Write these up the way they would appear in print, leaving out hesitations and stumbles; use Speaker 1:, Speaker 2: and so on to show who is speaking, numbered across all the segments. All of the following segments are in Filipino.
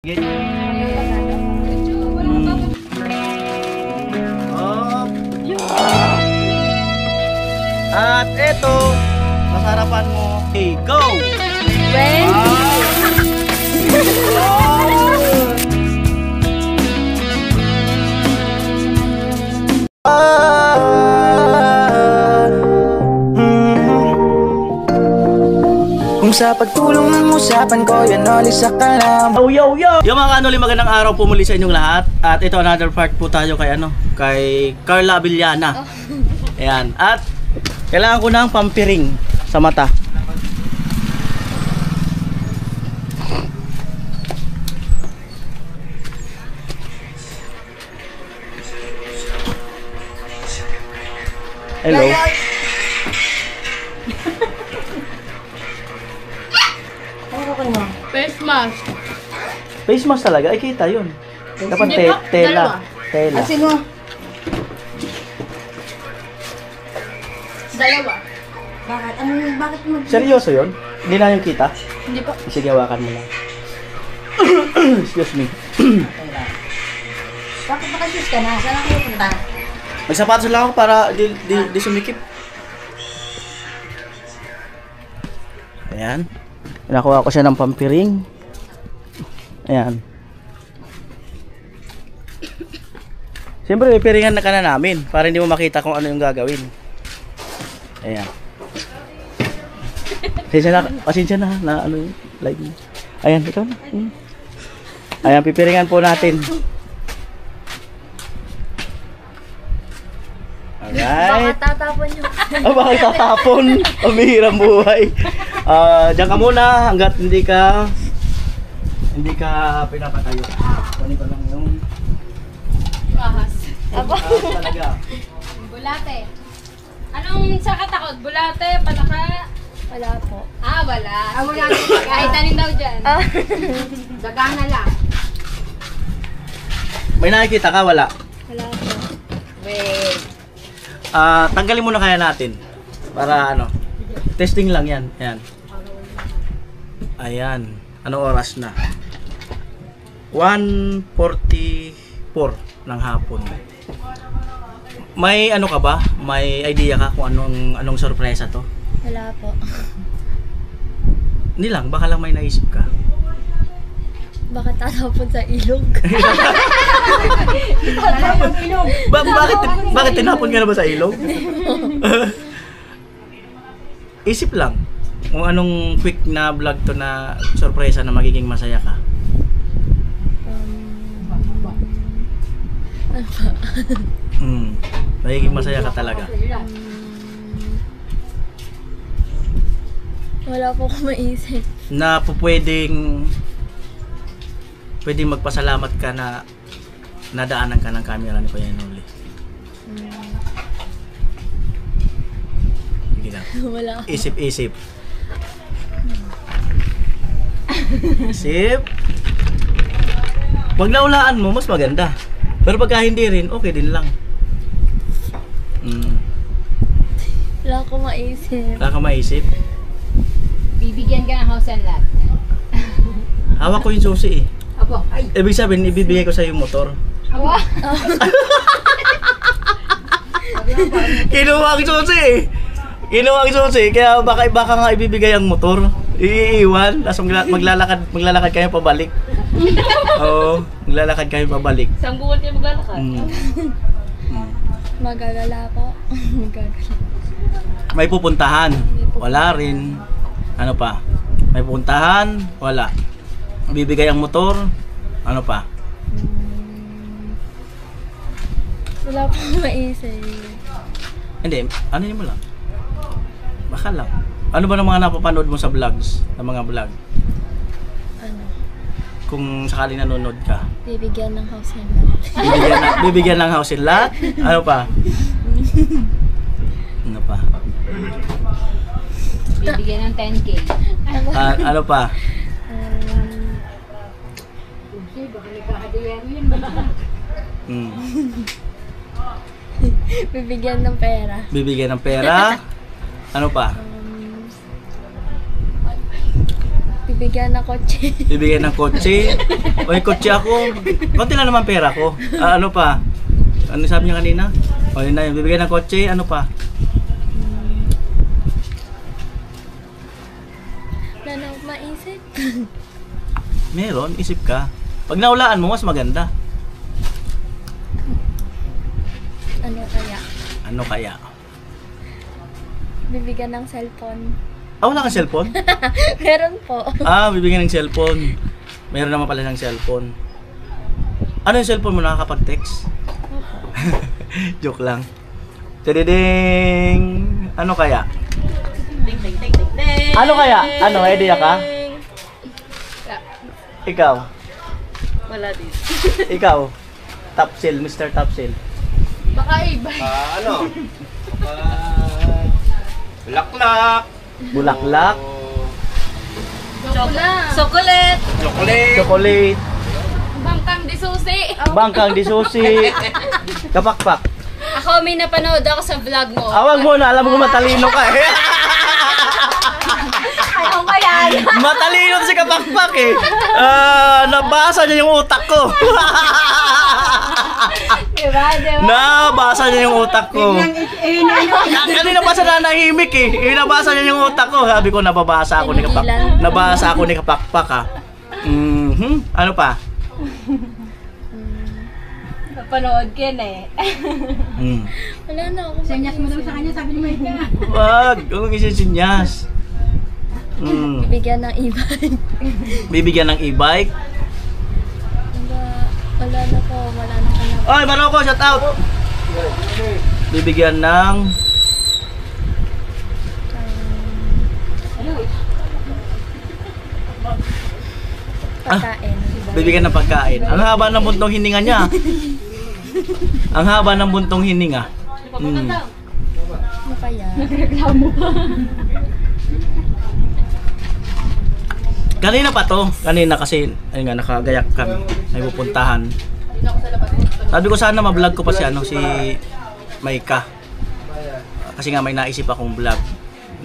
Speaker 1: At eto, masarapan mo. Okay, go!
Speaker 2: Kung sa pagtulong ng usapan ko, yan oli sa kalam.
Speaker 1: Yo! Yung mga kanoli, magandang araw po muli sa inyong lahat. At ito another part po tayo kay Carla Villana. Ayan. At kailangan ko ng pampiring sa mata. Hello.
Speaker 3: Face mask.
Speaker 1: Face mask talaga? Ay, kita yun. Dapat
Speaker 3: Hindi pa,
Speaker 1: tela.
Speaker 3: dalawa.
Speaker 1: Tela.
Speaker 3: Sino? Dalawa.
Speaker 4: Bakit? Bakit mo?
Speaker 1: Seryoso yun? Hindi na yung kita?
Speaker 3: Hindi pa.
Speaker 1: Sige, hawakan mo lang. Excuse me.
Speaker 4: Bakit naka-shoes ka na? Saan ako pupunta?
Speaker 1: May sapatos lang ako para di sumikip. Ayan. Nakuha ko siya ng pampiring. Ayan. Siyempre, may piringan na ka na namin para hindi mo makita kung ano yung gagawin. Ayan. Pasensya na ano yung live mo. Ayan, ito na. Ayan, pipiringan po natin. Alright.
Speaker 3: Baka tatapon nyo.
Speaker 1: Bakit tatapon? Pamihirang buhay. Diyan ka muna hanggat hindi ka pinapatayo. Kunin ko lang yung
Speaker 3: Ahas.
Speaker 1: talaga.
Speaker 3: Bulate. Anong sa katakot? Bulate, palaka? Wala po. Wala.
Speaker 4: Wala.
Speaker 3: Kahit tanin daw dyan.
Speaker 4: Dagana lang.
Speaker 1: May nakikita ka? Wala.
Speaker 3: Wala po.
Speaker 4: Wait.
Speaker 1: Tanggalin muna kaya natin. Para ano. Testing lang yan. Ayan. Ayan. Anong oras na? 1:44 ng hapon. May ano ka ba? May idea ka kung anong sorpresa to?
Speaker 3: Wala po.
Speaker 1: Hindi lang, baka lang may naisip ka.
Speaker 3: Baka tatapon sa ilog.
Speaker 1: Bakit tinapon ka na ba sa ilog? Isip lang kung anong quick na vlog to na sorpresa na magiging masaya ka. Magiging masaya ka talaga.
Speaker 3: Wala po akong maisip.
Speaker 1: Na pwedeng magpasalamat ka na nadaanan ka ng camera ni Kuya Noli. Hindi na.
Speaker 3: Wala.
Speaker 1: Isip. Isip. Pag naulaan mo, mas maganda. Pero pagka hindi rin, okay din lang.
Speaker 3: Wala akong maisip.
Speaker 1: Wala ka maisip.
Speaker 4: Bibigyan ka ng house and lot.
Speaker 1: Hawak ko yung susi eh.
Speaker 4: Abo. Ay.
Speaker 1: Ibig sabihin, ibibigay ko sa yung motor.
Speaker 4: Abo.
Speaker 1: Kinuha ang susi eh. Kinuha ang susi, kaya baka nga ibibigay ang motor. Iiwan, tapos maglalakad kayo pabalik. Oo, maglalakad kayo pabalik.
Speaker 3: Isang buwan kayo maglalakad? Magagala po. Magagala.
Speaker 1: May pupuntahan, wala rin. Ano pa? May pupuntahan, wala. Bibigay ang motor, ano pa?
Speaker 3: Wala akong maisip.
Speaker 1: Hindi, ano yun mo lang? Baka lang. Ano ba ng mga napapanood mo sa vlogs? Sa mga vlog?
Speaker 3: Ano?
Speaker 1: Kung sakaling nanonood ka.
Speaker 3: Bibigyan ng house and lot.
Speaker 1: Bibigyan ng house and lot? Ano pa? Ano pa?
Speaker 4: Bibigyan ng 10K.
Speaker 1: Ano pa?
Speaker 4: Baka nagkakadiyan yun.
Speaker 3: Bibigyan ng pera.
Speaker 1: Bibigyan ng pera? Ano pa?
Speaker 3: Bibigyan ng kotse.
Speaker 1: Bibigyan ng kotse. May kotse ako. Konti lang naman pera ko. Ano pa? Ano sabi niya kanina? O yun na yun. Bibigyan ng kotse. Ano pa?
Speaker 3: Wala na akong maisip.
Speaker 1: Meron. Isip ka. Pag naulaan mo, mas maganda.
Speaker 3: Ano kaya?
Speaker 1: Ano kaya?
Speaker 3: Bibigyan ng cellphone.
Speaker 1: Wala kang cellphone?
Speaker 3: Meron po.
Speaker 1: Bibigyan ng cellphone. Meron naman pala ng cellphone. Ano yung cellphone mo? Nakakapag-text? Joke lang. Tididing! Ano kaya? Ano kaya? Ano? Idea ka? Ikaw?
Speaker 3: Wala din.
Speaker 1: Ikaw? Topsil, Mr. Topsil.
Speaker 3: Baka iba.
Speaker 5: Ano? Bulaklak.
Speaker 1: Bulaklak?
Speaker 3: Chocolate.
Speaker 5: Chocolate.
Speaker 1: Chocolate?
Speaker 3: Bangkang di susi.
Speaker 1: Bangkang di susi? Kapakpak?
Speaker 3: Ako may napanood ako sa vlog mo.
Speaker 1: Awag mo na, alam mo matalino ka eh.
Speaker 3: Ano ba yan?
Speaker 1: Matalino si Kapakpak eh. Nabasa niya yung utak ko.
Speaker 3: Diba?
Speaker 1: Nabasa niya yung utak ko. Kanina pa sa nanahimik eh. Nabasa niya yung utak ko. Sabi ko, nababasa ako ni Kapakpak. Nabasa ako ni Kapakpak ah. Ano pa?
Speaker 3: Napanood ka na eh. Wala na ako.
Speaker 4: Senyas mo daw sa kanya, sabi ni Mike.
Speaker 1: Wag, huwag isisinyas.
Speaker 3: Bibigyan ng e-bike.
Speaker 1: Bibigyan ng e-bike.
Speaker 3: Wala na po. Wala na ko na.
Speaker 1: Oy, Maroko, shout out. Bibigyan ng
Speaker 3: Pagkain.
Speaker 1: bibigyan ng pagkain. Ang haba ng buntong hininga niya. Ang haba ng buntong hininga.
Speaker 3: Ano kaya?
Speaker 1: Kanina pa to. Kanina kasi ayun nga nakagayak kami. May pupuntahan. Sabi ko sana ma-vlog ko pa si si Maika. Kasi nga may naisip akong vlog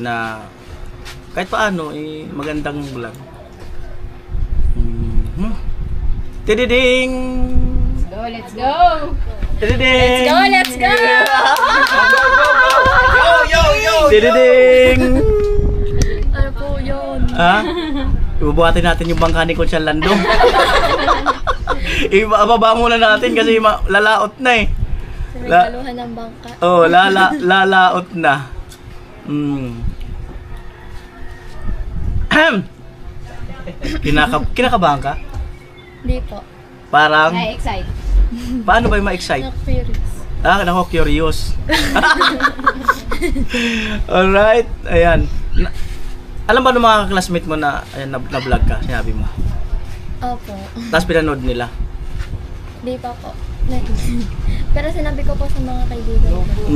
Speaker 1: na kahit paano magandang vlog. Tididing!
Speaker 4: Let's go!
Speaker 1: Tididing!
Speaker 3: Let's go!
Speaker 1: Tididing!
Speaker 3: Ano po yun?
Speaker 1: Ibubuhatin natin yung bangka ni Conchal Lando. Ibababa muna natin kasi lalaot na eh.
Speaker 3: Sa may kaluhan ng bangka.
Speaker 1: Lalaot na. Kinakabahan ka?
Speaker 3: Hindi po.
Speaker 1: Parang,
Speaker 4: Na-excite.
Speaker 1: paano ba yung ma-excite?
Speaker 3: Nak-curious.
Speaker 1: Nako, curious. Alright, ayan. Alam ba ng mga classmate mo na na-vlog ka, sinabi mo?
Speaker 3: Opo.
Speaker 1: Tapos pinanood nila.
Speaker 3: Hindi pa po. Pero sinabi ko po sa mga kaibigan ko.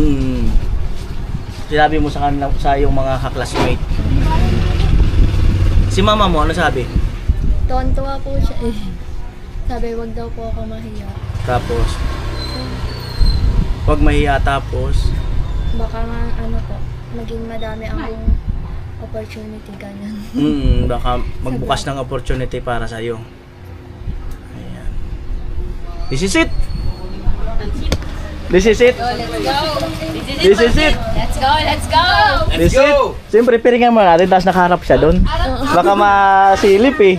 Speaker 1: Sinabi mo sa kanila, sa iyong mga ka-classmate. Si mama mo, ano sabi?
Speaker 3: Tuwan-tuwa po siya eh. Sabi, wag daw po ako mahiya.
Speaker 1: Tapos, wag mahiya tapos.
Speaker 3: Baka nga ano po, maging madami ang opportunity ganyan.
Speaker 1: Baka magbukas ng opportunity para sa iyo. Ayan. This is it. This is it. This is it.
Speaker 4: Let's go! Let's go!
Speaker 1: This is it. Siyempre, piringan mo natin, tapos nakaharap siya doon. Baka masilip eh.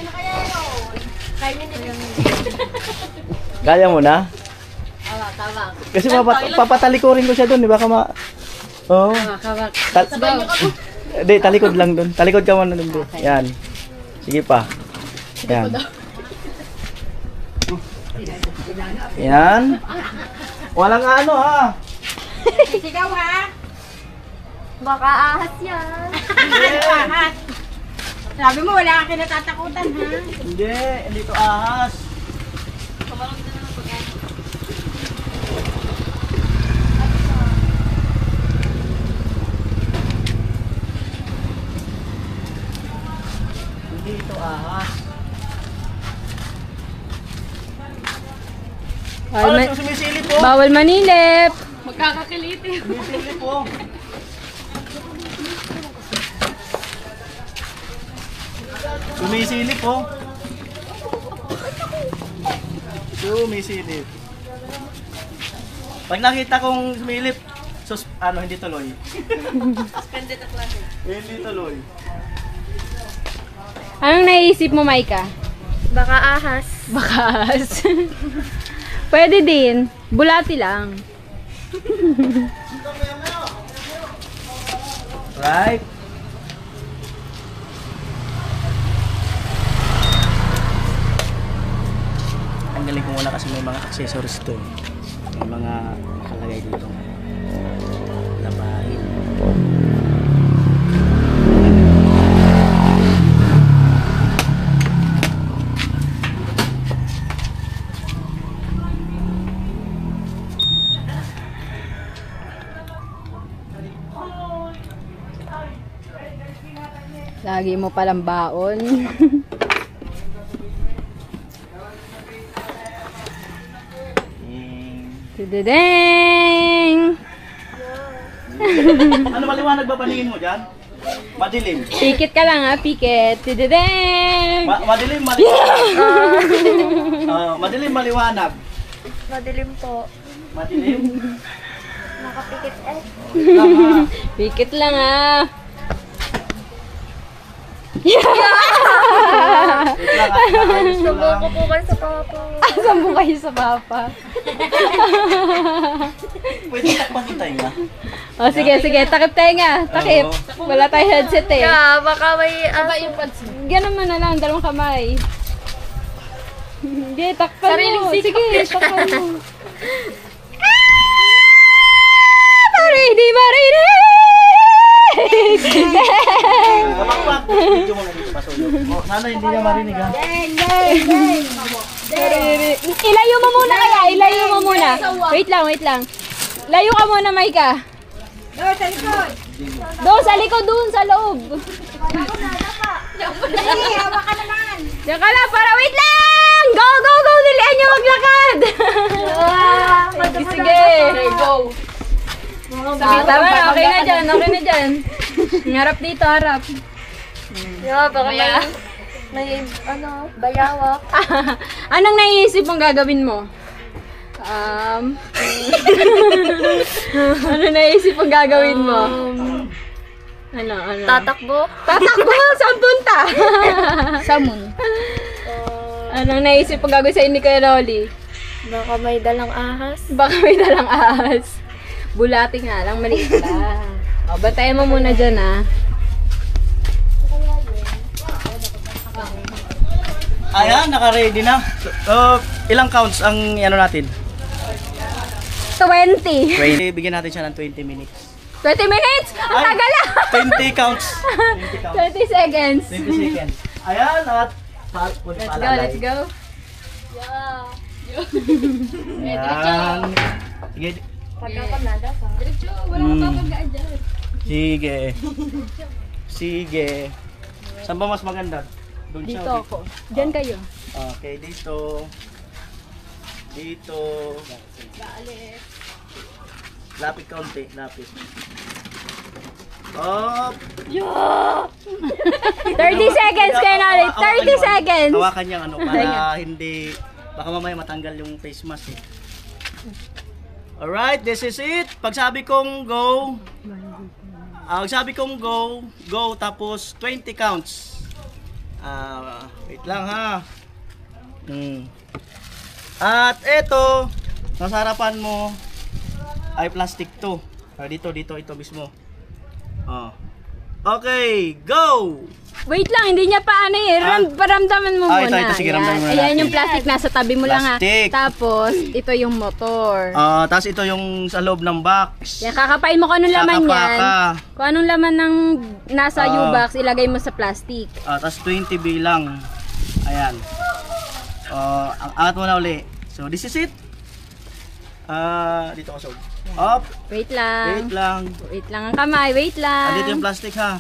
Speaker 1: Kaya mo na?
Speaker 4: Tama.
Speaker 1: Kasi papatalikurin ko siya doon, di ba? Oo. Hindi, talikod lang doon. Talikod ka muna doon. Yan. Sige pa. Yan. Yan. Walang ano ha.
Speaker 4: Sigaw ha!
Speaker 3: Baka ahas yan.
Speaker 4: Ahas! Sabi mo, wala kang kinatatakutan ha?
Speaker 1: Hindi to ahas. Hindi ito ahas. Sumisilip po.
Speaker 4: Bawal manilip!
Speaker 1: Sumisilip po. Sumisilip oh. Sumisilip. Pag nakita kong sumilip, hindi tuloy. Suspended ang klase. Hindi tuloy.
Speaker 4: Anong naisip mo, Maika?
Speaker 3: Baka ahas.
Speaker 4: Bakas. Pwede din. Bulati lang.
Speaker 1: Right? Tanggalin ko muna kasi may mga accessories to. May mga nakalagay dito. Labahin.
Speaker 4: Lagi mo palang baon. Tududeng!
Speaker 1: Ano maliwanag ba paningin mo dyan? Madilim.
Speaker 4: Pikit ka lang ha, pikit. Tududeng!
Speaker 1: Madilim, maliwanag. Madilim, maliwanag.
Speaker 3: Madilim po.
Speaker 1: Madilim.
Speaker 3: Nakapikit eh.
Speaker 1: Tama.
Speaker 4: Pikit lang ha.
Speaker 1: Wait lang, ayos ko lang.
Speaker 3: Subuko po kayo sa papa.
Speaker 4: Asan mo kayo sa papa?
Speaker 1: Pwede takpan yung tainga.
Speaker 4: O sige, sige. Takip tayo nga. Takip. Wala tayong headset eh.
Speaker 3: Kaya baka may
Speaker 4: Ganun mo na lang. Dalawang kamay. Hindi, takpan mo. Sige, takpan mo. Para hindi marinig!
Speaker 1: Kapag video mo na dito pasuyo. Sana hindi niya marinig ha.
Speaker 4: Ilayo mo muna kaya. Ilayo mo muna. Wait lang, wait lang. Layo ka muna, Maika. Doon sa likod, doon sa loob. Diyan ka lang, para wait lang! Go, go, go! Dilian nyo maglakad! Sige, go! Tama na, okay na dyan, okay na dyan. Harap dito, harap.
Speaker 3: Yeah, baka may bayawak.
Speaker 4: Anong naiisip mong gagawin mo? Ano naisip mong gagawin mo? Ano?
Speaker 3: Tatakbo?
Speaker 4: Tatakbo! Saan punta?
Speaker 3: Samon.
Speaker 4: Anong naisip mong gagawin sa ni Kuya Rolly?
Speaker 3: Baka may dalang ahas.
Speaker 4: Baka may dalang ahas. Bulati nga lang, maliit lang. O, bantayan mo muna dyan, ha?
Speaker 1: Ayan, naka-ready na. So, ilang counts ang ano natin?
Speaker 4: 20.
Speaker 1: 20. Bigyan natin siya ng 20 minutes.
Speaker 4: 20 minutes? Ang
Speaker 1: Ay,
Speaker 4: tagal lang!
Speaker 1: 20 counts. 20 counts.
Speaker 4: 20 seconds.
Speaker 1: 20 seconds. Ayan, at
Speaker 4: Let's go, let's go.
Speaker 1: Ayan. Sige.
Speaker 3: Pagkakamada pa.
Speaker 1: Sige. Sige. Saan ba mas maganda? Doon siya
Speaker 4: Dito
Speaker 1: o
Speaker 4: ako. Diyan kayo.
Speaker 1: Okay, dito. Dito. Lapit kaunti, lapit. Up.
Speaker 4: 30 seconds kayo na ulit. 30 seconds.
Speaker 1: Hawakan niyang ano para hindi, baka mamaya matanggal yung face mask eh. Alright, this is it. Pag sabi kong go, go, tapos 20 counts. Wait lang ha. At eto, nasa harapan mo ay plastic to. Dito, ito mismo. Okay, go!
Speaker 4: Wait lang, hindi niya pa ano eh. Paramdaman mo muna.
Speaker 1: Ito, sige, ramdaman muna
Speaker 4: Ayan
Speaker 1: natin.
Speaker 4: yung plastic nasa tabi mo lang ha.
Speaker 1: Plastic.
Speaker 4: Tapos, ito yung motor.
Speaker 1: Tapos ito yung sa loob ng box.
Speaker 4: Yan, kakapain mo kung anong laman yan.
Speaker 1: Kakapaka.
Speaker 4: Kung anong laman ng nasa U-box, ilagay mo sa plastic.
Speaker 1: Tapos 20 bilang. Ayan. Ang angat mo na uli. So, this is it. Dito ka, Sob. Up.
Speaker 4: Wait lang.
Speaker 1: Wait lang.
Speaker 4: Wait lang ang kamay. Wait lang.
Speaker 1: Andito yung plastic ha.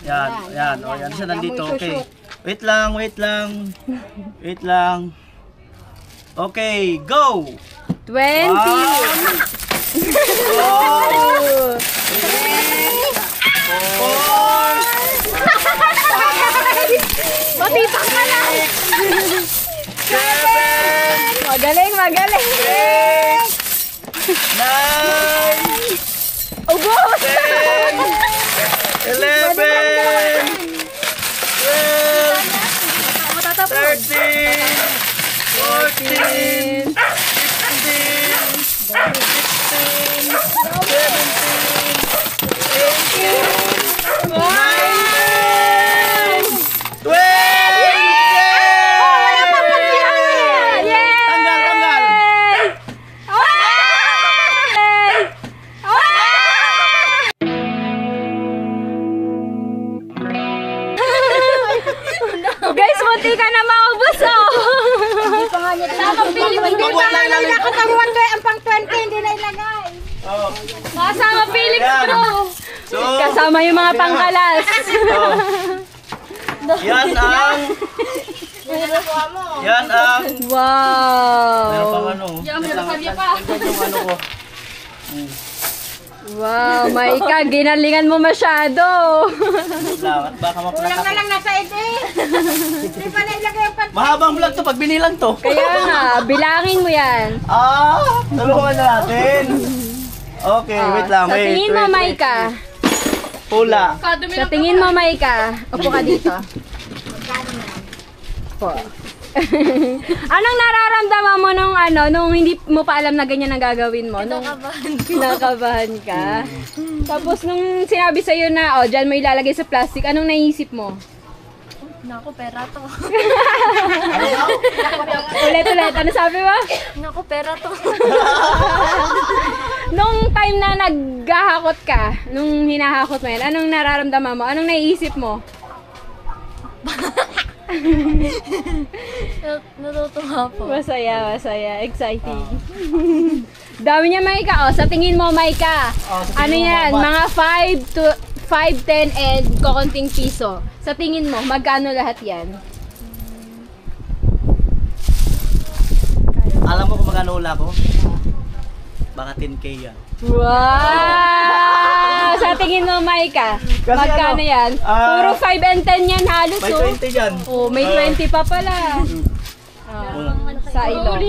Speaker 1: Yan. Yan. O, yan siya nandito. Okay. Wait lang. Wait lang. Wait lang. Okay. Go!
Speaker 4: 20.
Speaker 1: Wow. 4, 5,
Speaker 4: Pati pangkalas! Magaling, magaling!
Speaker 1: 9,
Speaker 4: Ubos!
Speaker 1: 11, 12, 13, 14, 15, 16, 17, 18, 19, 20! Tanggal, tanggal!
Speaker 4: Guys, munti ka na maubos oh! Sama Philip, hindi
Speaker 1: Pagbuhat lang ilalim.
Speaker 6: Katawan ko ang pang 20, hindi na ilagay.
Speaker 1: Oh.
Speaker 4: kasama Philip
Speaker 1: Yan.
Speaker 4: bro!
Speaker 1: So,
Speaker 4: Kasama yung mga pangkalas.
Speaker 1: oh. Yan ang... Yan ang... Meron
Speaker 4: Wow!
Speaker 1: pang ano. Wait lang, tingnan yung ano ko.
Speaker 4: Wow, Maika, ginalingan mo masyado.
Speaker 1: Wait lang, at baka
Speaker 6: Kulang
Speaker 1: maplaka.
Speaker 6: na lang nasa ede. Hindi pa na ilagay ang pang
Speaker 1: Mahabang vlog to pag binilang to.
Speaker 4: Kaya nga, bilangin mo yan.
Speaker 1: Tulungan na natin. Okay, wait lang.
Speaker 4: Sa
Speaker 1: Wait,
Speaker 4: tingin mo,
Speaker 1: wait,
Speaker 4: Maika.
Speaker 1: Hula.
Speaker 4: Sa tingin mo, Maika. Upo ka dito. Po. Anong nararamdaman mo nung hindi mo pa alam na ganyan ang gagawin mo? Kinakabahan ka. Tapos nung sinabi sa'yo na, dyan mo ilalagay sa plastic, anong naisip mo?
Speaker 3: Naku, pera to.
Speaker 4: Ulit-ulit, ano sabi mo?
Speaker 3: Naku, pera to.
Speaker 4: Nung time na naghahakot ka, nung hinahakot mo yan, anong nararamdaman mo? Anong naiisip mo?
Speaker 3: Natutuwa po.
Speaker 4: Masaya, masaya. Exciting. Dami niya, Maika. Sa tingin mo, Maika,
Speaker 1: sa
Speaker 4: ano
Speaker 1: tingin mo,
Speaker 4: yan?
Speaker 1: Mama?
Speaker 4: Mga 5, 10, and kokonting piso. Sa tingin mo, magkano lahat yan?
Speaker 1: Alam mo kung magkano hula ko? Baka 10k yan.
Speaker 4: Wow! Sa tingin mo, Maika,
Speaker 1: Kasi
Speaker 4: magkano
Speaker 1: ano,
Speaker 4: yan? Puro 5 and 10 yan halos,
Speaker 1: May
Speaker 4: oh.
Speaker 1: 20 dyan.
Speaker 4: Oh, may 20 pa pala. Sa ilong.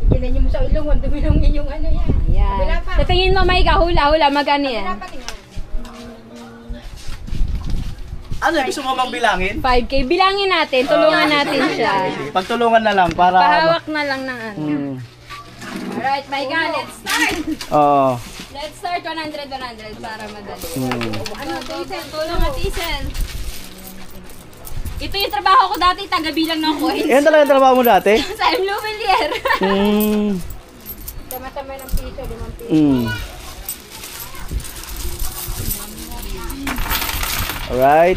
Speaker 6: Ginan mo sa ilong, wala dumilong yung ano yan.
Speaker 4: Ayan. Sa tingin mo, Maika, hula, magkano yan?
Speaker 1: Ano, gusto mo bang bilangin?
Speaker 4: 5K. Bilangin natin, tulungan natin siya.
Speaker 1: Pagtulungan na lang para...
Speaker 4: Pahawak na lang ng ano.
Speaker 1: Hmm.
Speaker 4: Alright, Maika, let's start!
Speaker 1: Oo.
Speaker 4: Let's start 100 para madali.
Speaker 1: Hmm.
Speaker 4: Ano, Tisel, tulong at Tisel. Ito yung trabaho ko dati, taga-bilang ng coins.
Speaker 1: Yan talaga ang trabaho mo dati?
Speaker 4: Sa M. Lumelier.
Speaker 1: Hmm.
Speaker 6: Tama-tama ng piso, 5 piso.
Speaker 1: Hmm. Alright.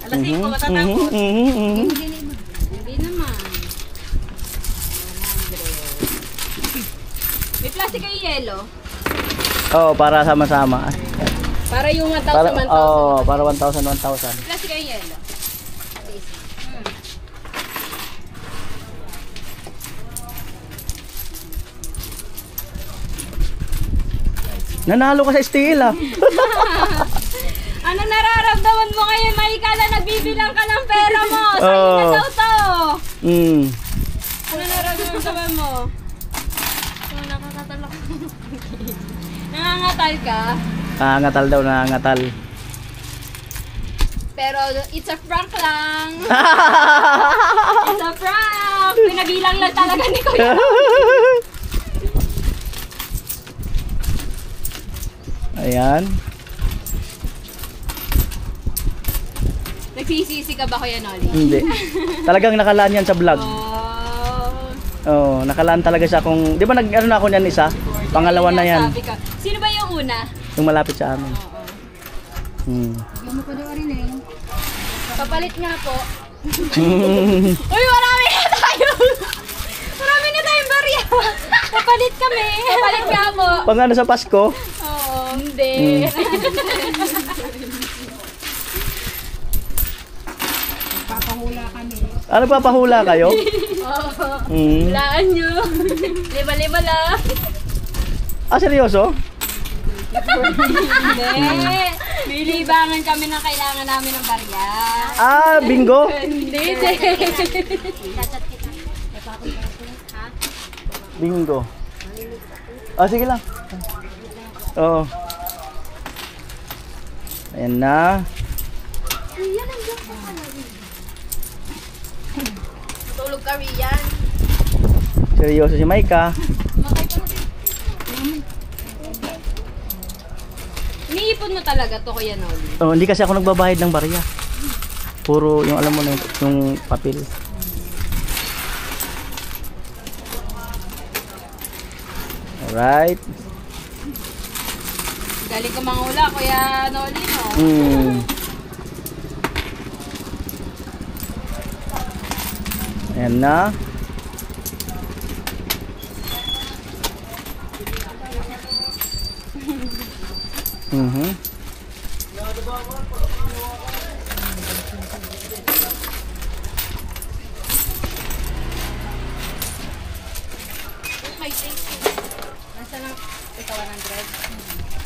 Speaker 1: Alas 5, matatapos.
Speaker 4: Hindi naman. 100. May plastic kayo yelo?
Speaker 1: Oo, para sama-sama.
Speaker 4: Para yung 1,000,
Speaker 1: Para,
Speaker 4: 1,000.
Speaker 1: para 1,000, 1,000.
Speaker 4: Plastic kayo yelo?
Speaker 1: Nanalo ka sa steel ah.
Speaker 4: Ano nararamdaman mo ngayon, Maika, na nagbibilang ka ng pera mo? Sa'yo na
Speaker 1: Oo.
Speaker 4: daw to.
Speaker 1: Hmm.
Speaker 4: Ano nararamdaman mo?
Speaker 3: Nakakatalak.
Speaker 4: Nangangatal ka?
Speaker 1: Nangangatal daw, nangangatal.
Speaker 4: Pero it's a prank lang. It's a prank. Pinabilang lang talaga ni Kuya.
Speaker 1: Ayan.
Speaker 4: Nagsisisi ka ba, Kuya Nolly?
Speaker 1: Hindi. Talagang nakalaan yan sa vlog.
Speaker 4: Oh.
Speaker 1: Oo, nakalaan talaga siya kung... Di ba nag-ano na ako niyan isa? Pangalawa na yan.
Speaker 4: Sabi ka. Sino ba yung una?
Speaker 1: Yung malapit sa amin. Hmm.
Speaker 4: Kapalit nga po. Uy, marami na tayo! Marami na tayong barya! Kapalit kami! Kapalit nga po!
Speaker 1: Pang ano sa Pasko?
Speaker 4: Oo, hindi.
Speaker 1: Ano papahula kayo?
Speaker 4: Hulaan nyo. Lima-lima lang.
Speaker 1: Ah, seryoso?
Speaker 4: Hindi. Bilibangan kami na kailangan namin ng barya.
Speaker 1: Ah, bingo?
Speaker 4: Hindi.
Speaker 1: Bingo. Ah, sige lang. Oo. Ayan na.
Speaker 3: Tulog ka, Rian.
Speaker 1: Seryoso si Maika.
Speaker 4: Iniipon mo talaga to, Kuya Noli.
Speaker 1: Oh, hindi kasi ako nagbabayad ng barya. Puro yung alam mo na yung papel. Alright.
Speaker 4: Galing ka mangula, Kuya Noli, no?
Speaker 1: Ayan na.
Speaker 4: Nasa lang, ito 100.